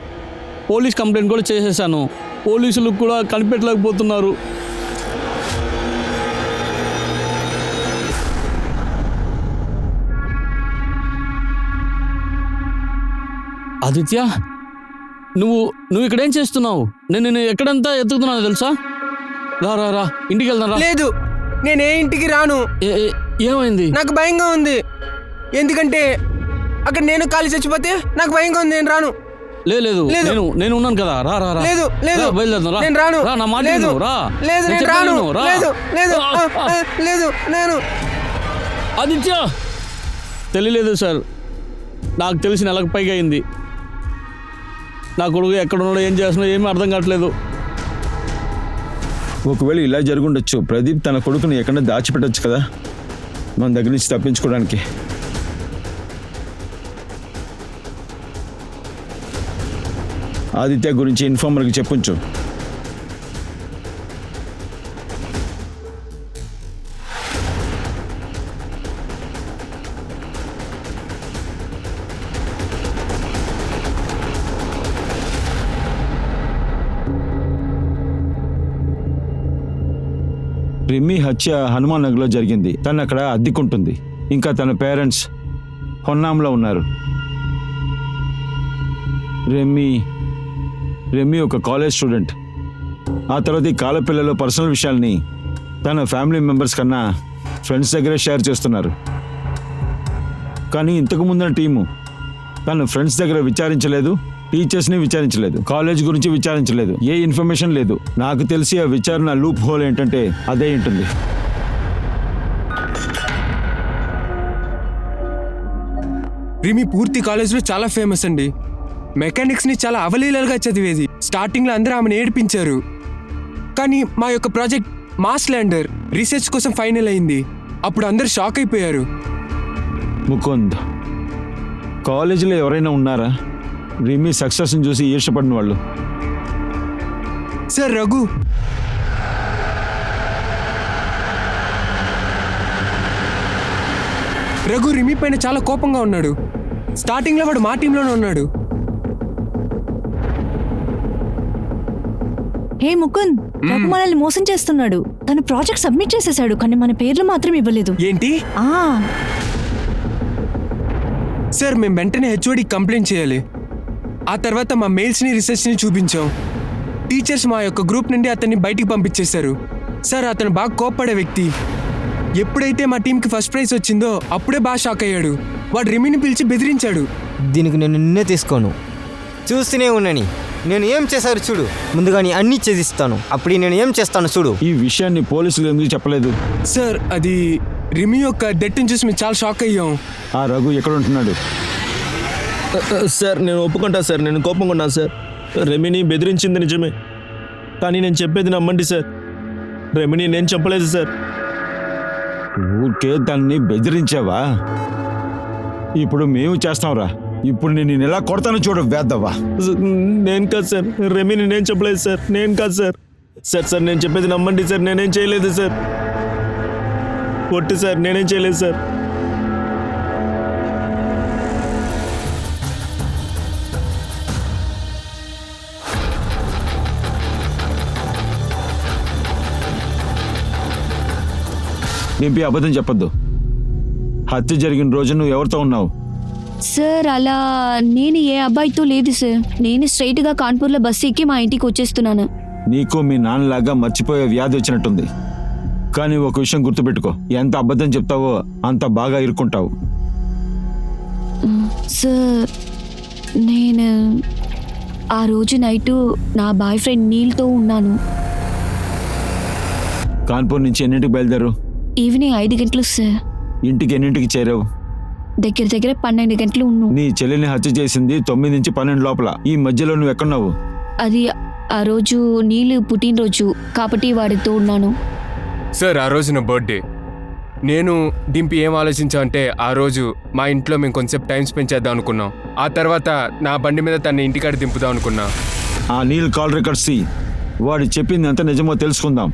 పోలీస్ కంప్లైంట్ కూడా చేసేసాను. పోలీసులు కూడా కనిపెట్టలేకపోతున్నారు. ఆదిత్య, నువ్వు ఇక్కడ ఏం చేస్తున్నావు? నేను ఎక్కడంతా ఎత్తుకుతున్నాను తెలుసా? రా రా రా, ఇంటికి వెళ్దాం రా. లేదు, నేనే ఇంటికి రాను. ఏమైంది? నాకు భయంగా ఉంది. ఎందుకంటే అక్కడ నేను కాలి చచ్చిపోతే నాకు భయంగా ఉంది. నేను రాను. లేదు, నేను ఉన్నాను కదా. రా రా రా. లేదు, బయలుదేరదాం రా. నేను రాను. రా, నా మాట లేదు, విను, రా. లేదు, నేను నేను చెప్పేది రాను. విను, రా. లేదు, నేను. ఆదిత్య, తెలియలేదు సార్. నాకు తెలిసి నెలకు పైగా అయింది. నా కొడుకు ఎక్కడున్నాడో, ఏం చేస్తున్నాడో ఏమీ అర్థం కావట్లేదు. ఒకవేళ ఇలా జరుగుండొచ్చు. ప్రదీప్ తన కొడుకుని ఎక్కడ దాచిపెట్టచ్చు కదా, మన దగ్గర నుంచి తప్పించుకోవడానికి. ఆదిత్య గురించి ఇన్ఫార్మర్కి చెప్పుంచు. రిమ్మి హత్య హనుమాన్ నగర్లో జరిగింది. తను అక్కడ అద్దెకుంటుంది. ఇంకా తన పేరెంట్స్ హొన్నాంలో ఉన్నారు. రెమ్మి ఒక కాలేజ్ స్టూడెంట్. ఆ తర్వాత ఈ కాలపిల్లలో పర్సనల్ విషయాల్ని తన ఫ్యామిలీ మెంబర్స్ కన్నా ఫ్రెండ్స్ దగ్గరే షేర్ చేస్తున్నారు. కానీ ఇంతకు ముందున టీము తన ఫ్రెండ్స్ దగ్గర విచారించలేదు, టీచర్స్ని విచారించలేదు, కాలేజ్ గురించి విచారించలేదు. ఏ ఇన్ఫర్మేషన్ లేదు. నాకు తెలిసి ఆ విచారణ లూప్ హోల్ ఏంటంటే అదే ఉంటుంది. రిమి పూర్తి కాలేజ్లో చాలా ఫేమస్ అండి. మెకానిక్స్ని చాలా అవలీలగా చదివేది. స్టార్టింగ్లో అందరూ ఆమెను ఏడిపించారు. కానీ మా యొక్క ప్రాజెక్ట్ మాస్ ల్యాండర్ రీసెర్చ్ కోసం ఫైనల్ అయింది. అప్పుడు అందరూ షాక్ అయిపోయారు. ముకుంద్, కాలేజీలో ఎవరైనా ఉన్నారా రిమి సక్సెస్ని చూసి ఈర్షపడిన వాళ్ళు? సార్, రఘు రిమి పైన చాలా కోపంగా ఉన్నాడు. స్టార్టింగ్లో వాడు మా టీంలోనే ఉన్నాడు. హే ముకుంద్, రఘు మనల్ని మోసం చేస్తున్నాడు. తను ప్రాజెక్ట్ సబ్మిట్ చేసేసాడు, కానీ మన పేర్లు మాత్రం ఇవ్వలేదు. ఏంటి? సార్ మేము వెంటనే హెచ్ఓడి కంప్లైంట్ చేయాలి. ఆ తర్వాత మా మెయిల్స్ని రీసెర్చ్ని చూపించాం. టీచర్స్ మా యొక్క గ్రూప్ నుండి అతన్ని బయటికి పంపించేశారు. సార్ అతను బాగా కోప్పడే వ్యక్తి. ఎప్పుడైతే మా టీంకి ఫస్ట్ ప్రైజ్ వచ్చిందో అప్పుడే బాగా షాక్ అయ్యాడు. వాడు రిమిని పిలిచి బెదిరించాడు. దీనికి నేను నిన్నే తీసుకోను, చూస్తూనే ఉన్నాని. నేను ఏం చేశారు చూడు, ముందుగా నీ అన్నీ చేసిస్తాను, అప్పుడు నేను ఏం చేస్తాను చూడు. ఈ విషయాన్ని పోలీసులు ఎందుకు చెప్పలేదు? సార్ అది రిమి యొక్క డెట్ని చూసి మేము చాలా షాక్ అయ్యాం. ఆ రఘు ఎక్కడ ఉంటున్నాడు? సార్ నేను ఒప్పుకుంటా సార్, నేను కోపంగా ఉన్నాను సార్. రెమిని బెదిరించింది నిజమే, కానీ నేను చెప్పేది నమ్మండి సార్, రెమిని నేను చెప్పలేదు సార్. ఊరికే దాన్ని బెదిరించావా? ఇప్పుడు మేము చేస్తాంరా. ఇప్పుడు నేను ఎలా కొడతానో చూడు వేద్దవ్వా. నేను కాదు సార్, రెమిని నేను చెప్పలేదు సార్, నేను కాదు సార్. సార్ నేను చెప్పేది నమ్మండి సార్, నేనేం చేయలేదు సార్. ఒట్టు సార్, నేనేం చేయలేదు సార్. నింపి అబద్ధం చెప్పొద్దు. హత్య జరిగిన రోజు నువ్వు ఎవరితో ఉన్నావు? సార్ అలా నేను ఏ అబ్బాయితో లేదు సార్. నేను స్ట్రైట్గా కాన్పూర్లో బస్సు ఎక్కి మా ఇంటికి వచ్చేస్తున్నాను. నీకు మీ నాన్నలాగా మర్చిపోయే వ్యాధి వచ్చినట్టుంది. కానీ ఒక విషయం గుర్తుపెట్టుకో, ఎంత అబద్ధం చెప్తావో అంత బాగా ఇరుక్కుంటావు. సార్ నేను ఆ రోజు నైటు నా బాయ్ ఫ్రెండ్ నీల్తో ఉన్నాను. కాన్పూర్ నుంచి ఎన్నింటికి బయలుదేరు? ఈవినింగ్ 5 గంటలు సార్. ఇంటికి ఎన్నింటికి చేరావు? దగ్గర 12 గంటలు ఉన్నాను. నీ చెల్లిని హత్య చేసింది 9 నుంచి 12 లోపల. ఈ మధ్యలో నువ్వు ఎక్కడున్నావు? అది ఆ రోజు నీళ్ళు పుట్టినరోజు కాబట్టి వాడితో ఉన్నాను. సార్ ఆ రోజు నా బర్త్డే. నేను డింపి ఏం ఆలోచించాం అంటే ఆ రోజు మా ఇంట్లో మేము కొంచెంసేపు టైం స్పెండ్ చేద్దాం అనుకున్నాం. ఆ తర్వాత నా బండి మీద తన ఇంటికాడ దింపుదాం అనుకున్నా. ఆ నీల్ కాల్ రికార్డ్స్ వాడు చెప్పింది ఎంత నిజమో తెలుసుకుందాం.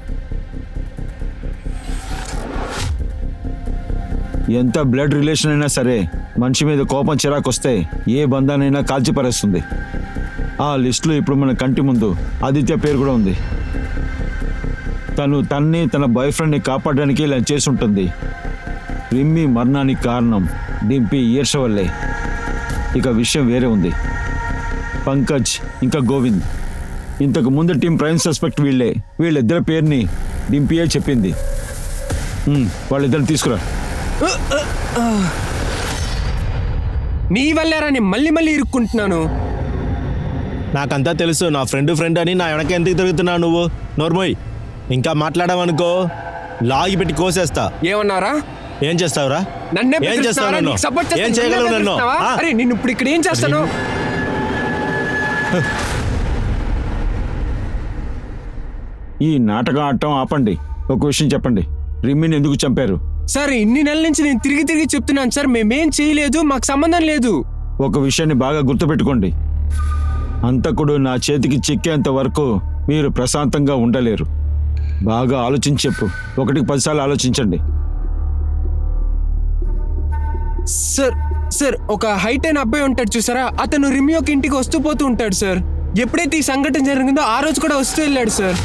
ఎంత బ్లడ్ రిలేషన్ అయినా సరే మనిషి మీద కోపం చిరాకు వస్తే ఏ బంధానైనా కాల్చిపరేస్తుంది. ఆ లిస్టులో ఇప్పుడు మన కంటి ముందు ఆదిత్య పేరు కూడా ఉంది. తను తన్ని తన బాయ్ ఫ్రెండ్ని కాపాడడానికి ఇలా చేసి ఉంటుంది. రిమ్మి మరణానికి కారణం డింపి ఈర్ష వల్లే. ఇక విషయం వేరే ఉంది. పంకజ్ ఇంకా గోవింద్, ఇంతకు ముందు టీం ప్రైమ్ సస్పెక్ట్ వీళ్ళే. వీళ్ళిద్దరి పేరుని డింపియే చెప్పింది. వాళ్ళిద్దరిని తీసుకురా. నీ వల్లేరా నేను మళ్ళీ మళ్ళీ ఇరుక్కుంటున్నాను. నాకంతా తెలుసు, నా ఫ్రెండ్ అని నా వెనక ఎందుకు తిరుగుతున్నావు నువ్వు? నోర్మోయ్, ఇంకా మాట్లాడావనుకో లాగి పెట్టి కోసేస్తా. ఏమన్నారా? ఏం చేస్తావురా? నన్నే ఏం చేస్తావు నన్ను? ఏం చేయగలవు నన్ను? అరే నేను ఇప్పుడు ఇక్కడ ఏం చేస్తాను? ఈ నాటకం ఆడటం ఆపండి. ఒక విషయం చెప్పండి, రిమ్మిని ఎందుకు చంపారు? సార్ ఇన్ని నెలల నుంచి నేను తిరిగి చెప్తున్నాను సార్, మేమేం చేయలేదు, మాకు సంబంధం లేదు. ఒక విషయాన్ని బాగా గుర్తుపెట్టుకోండి, హంతకుడు నా చేతికి చిక్కేంత వరకు మీరు ప్రశాంతంగా ఉండలేరు. బాగా ఆలోచించి చెప్పు. 1కి 10 సార్లు ఆలోచించండి. సార్ ఒక హైట్ అయిన అబ్బాయి ఉంటాడు చూసారా, అతను రిమి యొక్క ఇంటికి వస్తూ పోతూ ఉంటాడు సార్. ఎప్పుడైతే ఈ సంఘటన జరిగిందో ఆ రోజు కూడా వస్తూ వెళ్ళాడు సార్.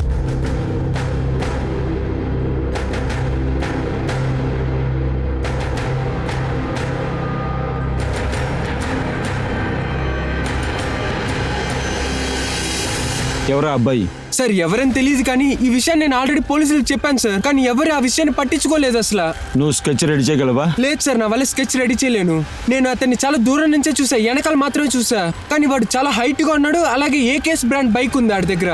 ఎవరా అబ్బాయి? సార్ ఎవరని తెలియదు, కానీ ఈ విషయాన్ని నేను ఆల్రెడీ పోలీసులకు చెప్పాను సార్, కానీ ఎవరు ఆ విషయాన్ని పట్టించుకోలేదు అసలు. నువ్వు స్కెచ్ రెడీ చేయగలవా? లేదు సార్, నా వల్ల స్కెచ్ రెడీ చేయలేను. నేను అతన్ని చాలా దూరం నుంచే చూసా, వెనకాల మాత్రమే చూసా. కానీ వాడు చాలా హైట్ గా ఉన్నాడు, అలాగే ఏకేఎస్ బ్రాండ్ బైక్ ఉంది వాడి దగ్గర.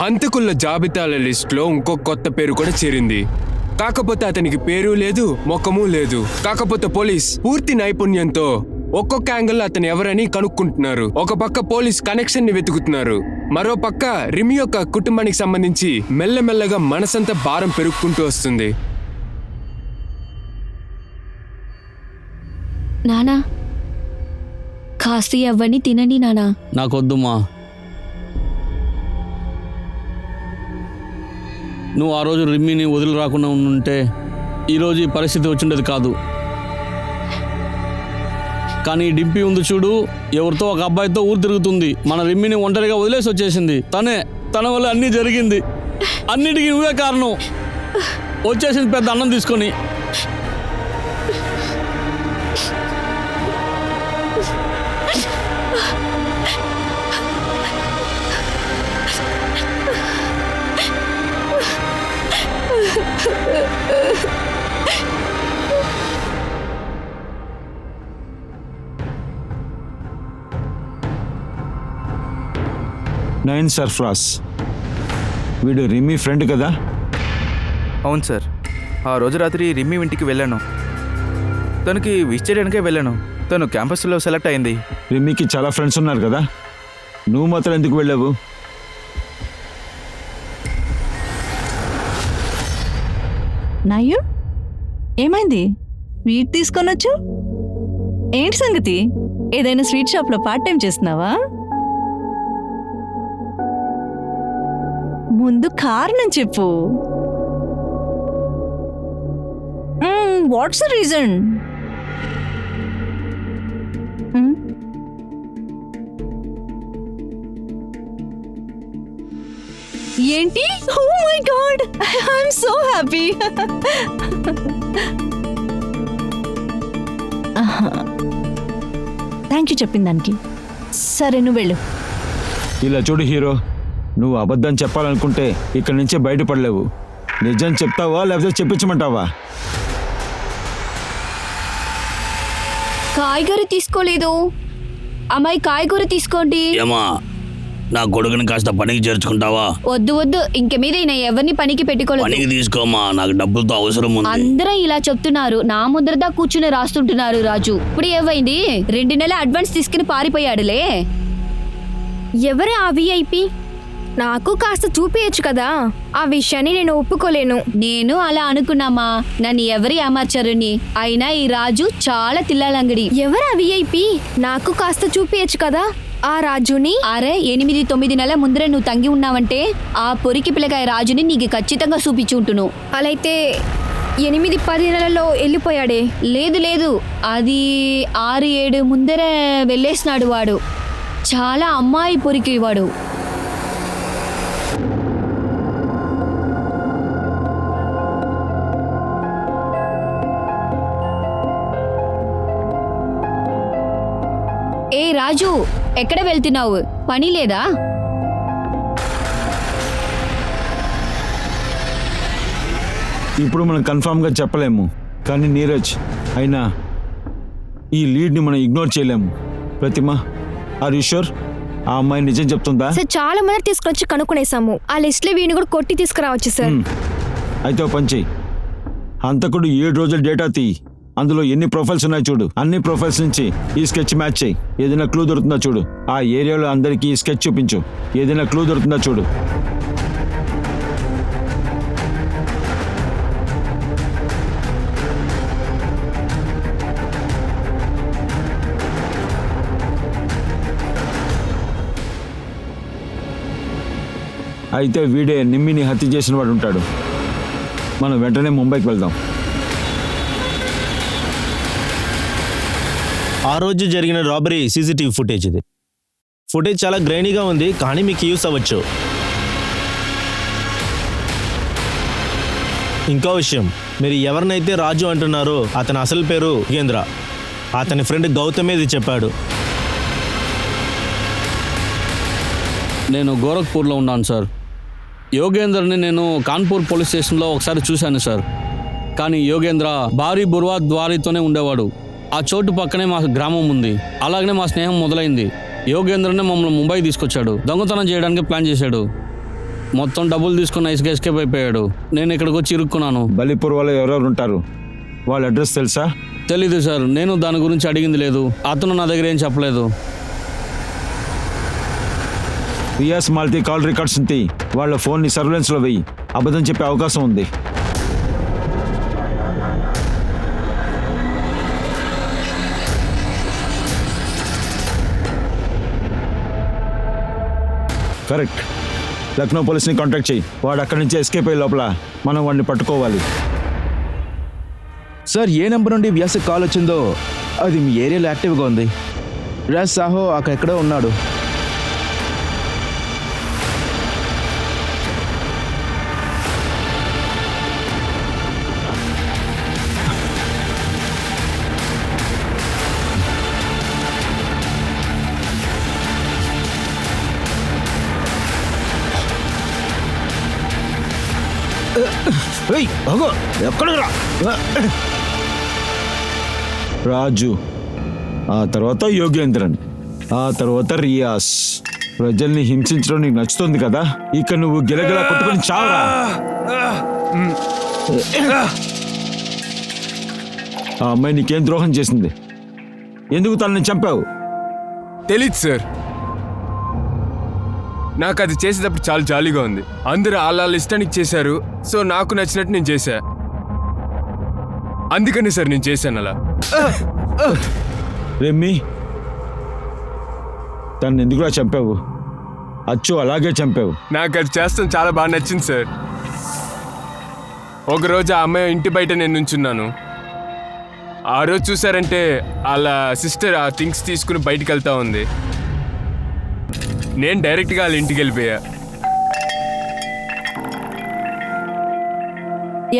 హంతకుల జాబితాల లిస్టులో ఇంకో కొత్త పేరు కూడా చేరింది. కాకపోతే అతనికి పేరు లేదు, ముఖము లేదు. కాకపోతే పోలీస్ పూర్తి నైపుణ్యంతో ఒక్కొక్క యాంగిల్ అతను ఎవరని కనుక్కుంటున్నారు. ఒక పక్క పోలీస్ కనెక్షన్ ని వెతుకుతున్నారు, మరో పక్క రిమి యొక్క కుటుంబానికి సంబంధించి మెల్లమెల్లగా మనసంతా భారం పెరుగుకుంటూ వస్తుంది. నానా కాస్త అవన్నీ తినండి నానా. నాకొద్దుమా. నువ్వు ఆ రోజు రిమ్మిని వదిలి రాకుండా ఉంటే ఈరోజు ఈ పరిస్థితి వచ్చిండేది కాదు. కానీ డింపి ఉంది చూడు, ఎవరితో ఒక అబ్బాయితో ఊరు తిరుగుతుంది. మన రిమ్మిని ఒంటరిగా వదిలేసి వచ్చేసింది. తన వల్ల అన్నీ జరిగింది. అన్నిటికీ నువ్వే కారణం. వచ్చేసింది పెద్ద అన్నం తీసుకొని. నైన్ సర్ఫరాజ్, వీడు రిమ్మీ ఫ్రెండ్ కదా? అవును సార్, ఆ రోజు రాత్రి రిమ్మి ఇంటికి వెళ్ళాను. తనకి విష్ చేయడానికే వెళ్ళాను. తను క్యాంపస్లో సెలెక్ట్ అయింది. రిమ్మీకి చాలా ఫ్రెండ్స్ ఉన్నారు కదా, నువ్వు మాత్రం ఎందుకు వెళ్ళావు? నాయు ఏమైంది? స్వీట్ తీసుకొనొచ్చు. ఏంటి సంగతి? ఏదైనా స్వీట్ షాప్లో పార్ట్ టైం చేస్తున్నావా? ముందు కారణం చెప్పు. What's the reason? ఏంటి? Oh my God, I'm so happy. Thank you చెప్పిన దానికి. సరే నువ్వు వెళ్ళు. ఇలా చూడు హీరో, నువ్వు అబద్ధం చెప్పాలనుకుంటే ఇక్కడి నుంచే బయటపడలేవు. నిజం చెప్తావా లేకపోతే చెప్పించమంటావా? కాయగూర తీసుకోలేదు. అమ్మాయి కాయగూర తీసుకోండి. ఏమా, నా కొడుకుని కాస్త పనికి చేర్చుకుంటావా? వద్దు, ఇంక మీద ఎవరిని పనికి పెట్టుకోలేదు. తీసుకోమా, నాకు డబ్బులతో అవసరం ఉంది. అందరూ ఇలా చెప్తున్నారు. నా ముద్రదా కూర్చుని రాస్తుంటున్నారు. రాజు ఇప్పుడు ఏమైంది? 2 నెలల అడ్వాన్స్ తీసుకుని పారిపోయాడులే. ఎవరు ఆ విఐపి? నాకు కాస్త చూపించచ్చు కదా. ఆ విషయాన్ని నేను ఒప్పుకోలేను. నేను అలా అనుకున్నామా, నన్ను ఎవరి అమర్చరుని. అయినా ఈ రాజు చాలా తిల్లాలంగడి. ఎవరు ఆ విఐపి? నాకు కాస్త చూపించచ్చు కదా ఆ రాజుని. అరే 8-9 నెలల ముందరే నువ్వు తంగి ఉన్నావంటే ఆ పొరికి పిల్లకాయ రాజుని నీకు ఖచ్చితంగా చూపించుంటును. అలాయితే 8-10 నెలల్లో వెళ్ళిపోయాడే. లేదు, అది 6-7 ముందరే వెళ్ళేసినాడు. వాడు చాలా అమ్మాయి పొరికి వాడు. ఏ రాజు, ఎక్కడ వెళ్తున్నావు? పని లేదా? ఇప్పుడు మనం కన్ఫామ్గా చెప్పలేము, కానీ నీరజ్, అయినా ఈ లీడ్ని మనం ఇగ్నోర్ చేయలేము. ప్రతిమ, ఆర్ యు షూర్ ఆ అమ్మాయి నిజం చెప్తుందా? సార్ చాలా మంది తీసుకొచ్చి కనుక్కునేసాము. ఆ లిస్ట్లో వీడిని కూడా కొట్టి తీసుకురావచ్చు సార్. అయితే ఓ పని చెయ్యి, హంతకుడు 7 రోజుల డేటా తీయి. అందులో ఎన్ని ప్రొఫైల్స్ ఉన్నాయి చూడు. అన్ని ప్రొఫైల్స్ నుంచి ఈ స్కెచ్ మ్యాచ్ చేయి. ఏదైనా క్లూ దొరుకుతుందా చూడు. ఆ ఏరియాలో అందరికీ ఈ స్కెచ్ చూపించు. ఏదైనా క్లూ దొరుకుతుందా చూడు. అయితే వీడే నిమ్మిని హత్య చేసిన వాడు ఉంటాడు. మనం వెంటనే ముంబైకి వెళ్దాం. ఆ రోజు జరిగిన రాబరీ సీసీటీవీ ఫుటేజ్ ఇది. ఫుటేజ్ చాలా గ్రైనీగా ఉంది, కానీ మీకు యూస్ అవ్వచ్చు. ఇంకో విషయం, మీరు ఎవరినైతే రాజు అంటున్నారో అతని అసలు పేరు యోగేంద్ర. అతని ఫ్రెండ్ గౌతమే ఇది చెప్పాడు. నేను గోరఖ్పూర్లో ఉన్నాను సార్. యోగేంద్రని నేను కాన్పూర్ పోలీస్ స్టేషన్లో ఒకసారి చూశాను సార్. కానీ యోగేంద్ర భారీ బుర్వా ద్వారితోనే ఉండేవాడు. ఆ చోటు పక్కనే మా గ్రామం ఉంది. అలాగనే మా స్నేహం మొదలైంది. యోగేంద్రనే మమ్మల్ని ముంబై తీసుకొచ్చాడు. దొంగతనం చేయడానికి ప్లాన్ చేశాడు. మొత్తం డబ్బులు తీసుకుని నైస్గా ఎస్కేప్ అయిపోయాడు. నేను ఇక్కడికి వచ్చి ఇరుక్కున్నాను. బలిపూర్ వాళ్ళు ఎవరెవరు ఉంటారు? వాళ్ళ అడ్రస్ తెలుసా? తెలీదు సార్, నేను దాని గురించి అడిగింది లేదు. అతను నా దగ్గర ఏం చెప్పలేదు. రియాస్ మాల్తీ కాల్ రికార్డ్స్ తీ. వాళ్ళ ఫోన్ని సర్వేలెన్స్లో వెయ్యి. అబద్ధం చెప్పే అవకాశం ఉంది. కరెక్ట్. లక్నో పోలీస్ని కాంటాక్ట్ చేయి. వాడు అక్కడి నుంచి ఎస్కేప్ అయ్యే లోపల మనం వాడిని పట్టుకోవాలి. సార్ ఏ నెంబర్ నుండి వ్యాసకి కాల్ వచ్చిందో అది మీ ఏరియాలో యాక్టివ్గా ఉంది. రాజ్ సాహో అక్కడెక్కడో ఉన్నాడు. రాజు, ఆ తర్వాత యోగేంద్రన్, ఆ తర్వాత రియాస్. ప్రజల్ని హింసించడం నీకు నచ్చుతుంది కదా, ఇక నువ్వు గిలగిలా కొట్టుకొని చావరా. ఆ అమ్మాయి నీకేం ద్రోహం చేసింది? ఎందుకు తనని చంపావు? తెలీదు సార్. నాకు అది చేసేటప్పుడు చాలా జాలీగా ఉంది. అందరూ వాళ్ళ ఇష్టానికి చేశారు, సో నాకు నచ్చినట్టు నేను చేశా. అందుకని సార్ నేను చేశాను అలా. రెమ్మి, తను ఎందుకులా చంపావు? అచ్చు అలాగే చంపావు. నాకు అది చేస్తాం చాలా బాగా నచ్చింది సార్. ఒకరోజు ఆ అమ్మాయి ఇంటి బయట నేను నుంచున్నాను. ఆ రోజు చూసారంటే వాళ్ళ సిస్టర్ ఆ థింగ్స్ తీసుకుని బయటికి వెళ్తా ఉంది. నేను డైరెక్ట్గా వాళ్ళ ఇంటికి వెళ్ళిపోయా.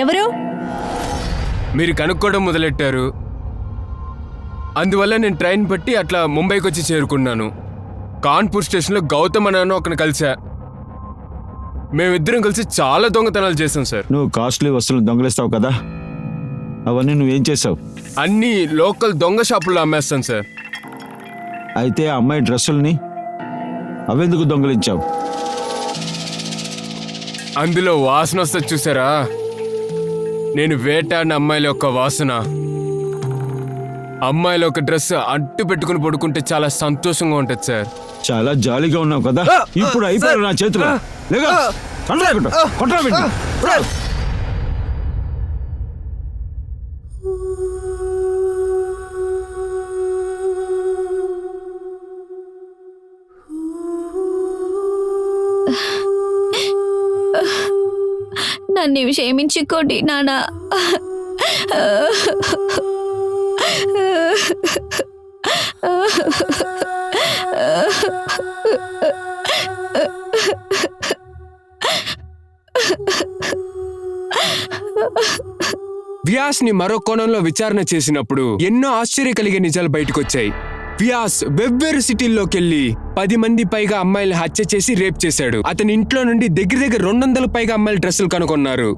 ఎవరు? మీరు కనుక్కోవడం మొదలెట్టారు. అందువల్ల నేను ట్రైన్ పట్టి అట్లా ముంబైకి వచ్చి చేరుకున్నాను. కాన్పూర్ స్టేషన్లో గౌతమ్ అన్న ఒకరిని కలిసా. మేమిద్దరం కలిసి చాలా దొంగతనాలు చేసాం సార్. నువ్వు కాస్ట్లీ వస్తువులు దొంగలిస్తావు కదా, అవన్నీ నువ్వేం చేసావు? అన్నీ లోకల్ దొంగ షాపుల్లో అమ్మేస్తాను సార్. అయితే ఆ అమ్మాయి డ్రెస్సుల్ని అవెందుకు దొంగలించావు? అందులో వాసన వస్తుంది చూసారా, నేను వేటాడిన అమ్మాయిల యొక్క వాసన. అమ్మాయిల ఒక డ్రెస్ అట్టు పెట్టుకుని పడుకుంటే చాలా సంతోషంగా ఉంటుంది సార్. చాలా జాలీగా ఉన్నావు కదా, ఇప్పుడు అయిపోయారు నా చేతిలో. లేగా, కొట్రా పెట్టు. నన్ను క్షమించుకోండి నానా. వ్యాస్ని మరో కోణంలో విచారణ చేసినప్పుడు ఎన్నో ఆశ్చర్య కలిగే నిజాలు బయటకొచ్చాయి. వ్యాస్ వెవ్వేరు సిటీల్లోకెళ్లి 10 మంది పైగా అమ్మాయిలు హత్య చేసి రేప్ చేశాడు. అతని ఇంట్లో నుండి దగ్గర 200 పైగా అమ్మాయిల డ్రెస్సులు కనుగొన్నారు.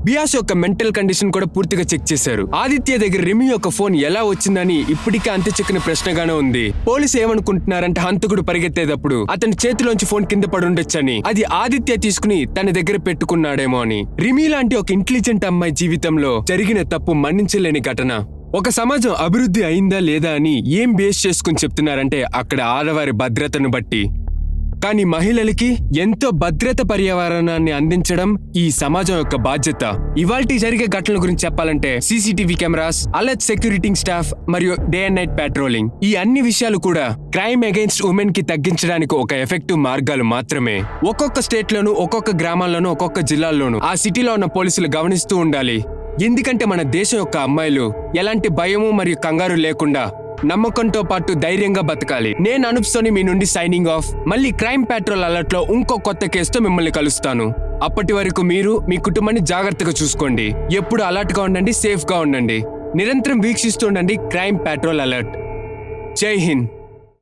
వ్యాస్ యొక్క మెంటల్ కండిషన్ కూడా పూర్తిగా చెక్ చేశారు. ఆదిత్య దగ్గర రిమి యొక్క ఫోన్ ఎలా వచ్చిందని ఇప్పటికే అంత చిక్కిన ప్రశ్నగానే ఉంది. పోలీసు ఏమనుకుంటున్నారంటే హంతకుడు పరిగెత్తేటప్పుడు అతని చేతిలోంచి ఫోన్ కింద పడుండొచ్చని, అది ఆదిత్య తీసుకుని తన దగ్గర పెట్టుకున్నాడేమో అని. రిమి లాంటి ఒక ఇంటెలిజెంట్ అమ్మాయి జీవితంలో జరిగిన తప్పు మన్నించలేని ఘటన. ఒక సమాజం అభివృద్ధి అయిందా లేదా అని ఏం బేస్ చేసుకుని చెప్తున్నారంటే అక్కడ ఆడవారి భద్రతను బట్టి. కానీ మహిళలకి ఎంతో భద్రత పర్యావరణాన్ని అందించడం ఈ సమాజం యొక్క బాధ్యత. ఇవాల్టి జరిగే ఘటనల గురించి చెప్పాలంటే CCTV cameras, alert security staff మరియు డే అండ్ నైట్ పెట్రోలింగ్, ఈ అన్ని విషయాలు కూడా క్రైమ్ అగైన్స్ట్ ఉమెన్ కి తగ్గించడానికి ఒక ఎఫెక్టివ్ మార్గాలు మాత్రమే. ఒక్కొక్క స్టేట్ లోను, ఒక్కొక్క గ్రామాల్లోనూ, ఒక్కొక్క జిల్లాల్లోనూ ఆ సిటీలో ఉన్న పోలీసులు గమనిస్తూ ఉండాలి. ఎందుకంటే మన దేశం యొక్క అమ్మాయిలు ఎలాంటి భయము మరియు కంగారు లేకుండా నమ్మకంతో పాటు ధైర్యంగా బతకాలి. నేను అనూప్ సోని మీ నుండి సైనింగ్ ఆఫ్. మళ్ళీ క్రైమ్ పెట్రోల్ అలర్ట్ లో ఇంకో కొత్త కేసుతో మిమ్మల్ని కలుస్తాను. అప్పటి వరకు మీరు మీ కుటుంబాన్ని జాగ్రత్తగా చూసుకోండి. ఎప్పుడు అలర్ట్ గా ఉండండి, సేఫ్ గా ఉండండి. నిరంతరం వీక్షిస్తూ ఉండండి క్రైమ్ పెట్రోల్ అలర్ట్. జై హింద్.